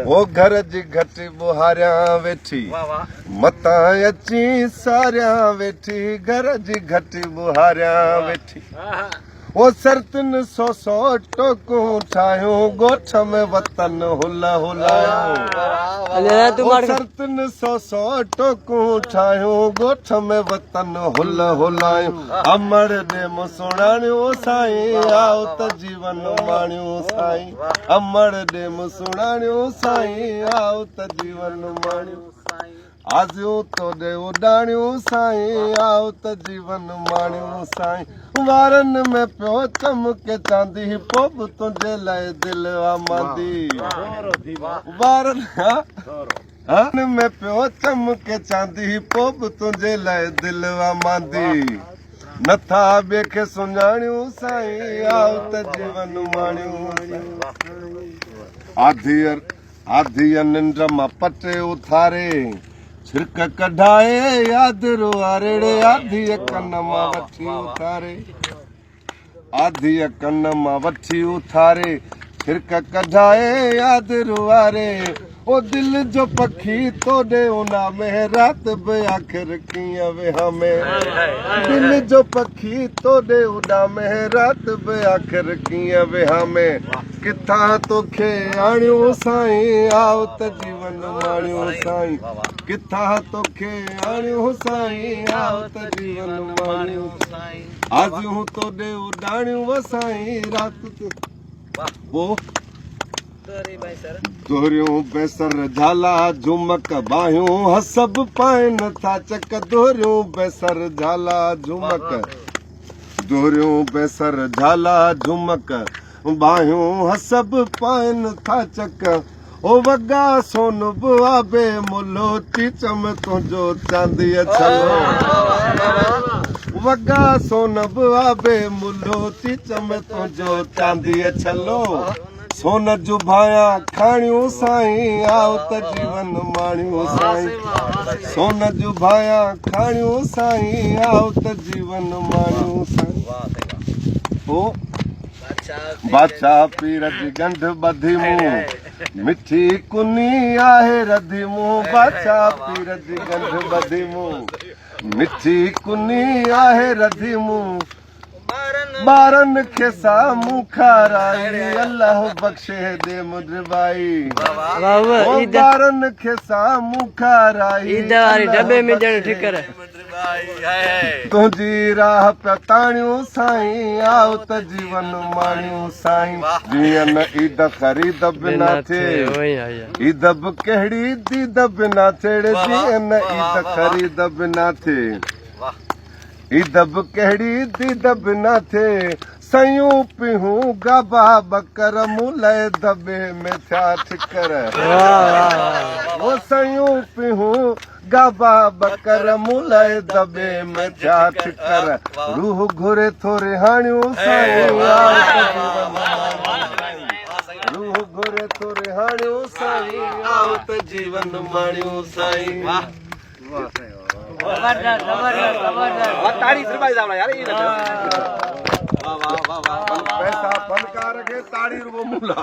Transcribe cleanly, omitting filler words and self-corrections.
वो घर जी घटी बुहारिया वेठी मता अची सारिया वेठी घर जी घटी बुहारिया वेठी वो सरतन सौ टोकू ठाहियूं गोठ में वतन हुल हुलायूं सरतन सौ टोकू ठाहियूं गोठ में वतन हुल हुलायूं अमर दे मुसुणाणियूं साईं आओ त जीवन माणियूं साईं अमर दे मुसुणाणियूं साईं आओ त जीवन माणियूं आज़ियूं तो दे उॾाणियूं साईं आओ त जीवन माणियूं साईं वारनि में पियो चमके चांदी पोइ बि तुंहिंजे लाइ दिलि वामांदी वारनि में पियो चमके चांदी पोइ बि तुंहिंजे लाइ दिलि वामांदी नथा ॿिए खे सुञाणियूं साईं आओ त जीवन माणियूं आधी निंड मां पटे उथारे छिरक कढाए याद रुआरे आधी कन मां वठी उथारे आधी कन मां वठी उथारे छिरक कढाए याद रुआरे ओ दिल जो पखी तोड़े उना में रात बि आख़िर कीअं वेहा में दिल जो पखी तोड़े उना में रात बि आख़िर कीअं वेहा में किथां तोखे आणियूं साईं आओ त जीवन माणियूं साईं किथां तोखे आणियूं साईं आओ त जीवन माणियूं आज़ियूं तोड़े उॾाणियूं साईं रात वो दोहरियूं बेसर झाला झुमक बाहियूं हसब पाइन था चक दोहरियूं बेसर झाला झुमक दोहरियूं बेसर झाला झुमक बाहियूं हसब पाइन था चक ओ वगा सोन बुआबे मुलो चीचम तुंहिंजो चांदीअ छलो वगा सोन बुआबे मुलो चीचम तुंहिंजो चांदीअ छलो सोन जूं भाया खाणियूं साईं आओ त जीवन माणियूं साईं सोन जूं भाया खाणियूं साईं आओ त जीवन माणियूं साईं ओ बादशाह पीर जी गंढ ॿधी मूं मिठी कुनी आहे रधी मूं बादशाह पीर जी गंढ ॿधी मूं मिठी कुनी आहे रधी मूं ॿारनि खे साम्हूं खाराई अल्लाह बख़्शे दे मुजबाई ॿारनि खे साम्हूं खाराई तुंहिंजी राह पिया ताणियूं साईं आओ त जीवन माणियूं साईं जीअं न ईद ख़रीद बिना थिए ईद बि कहिड़ी दीद बिना थिए जीअं न ईद ख़रीद बिना थिए ईद बि कहिड़ी दीद बिना थिए सयूं पिहूं गाबा बकर मुलय दबे में थिया ठिकर वो सयूं पिहूं गाबा बकर मुलय दबे में थिया ठिकर रूह घुरे थो रिहाणियूं साईं रूह घुरे थो रिहाणियूं साईं आओ त जीवन माणियूं साईं ताड़ी सरबाई जावड़ा यार ये वाह वाह वाह वाह पैसा फनकार के ताड़ी रुगो मुला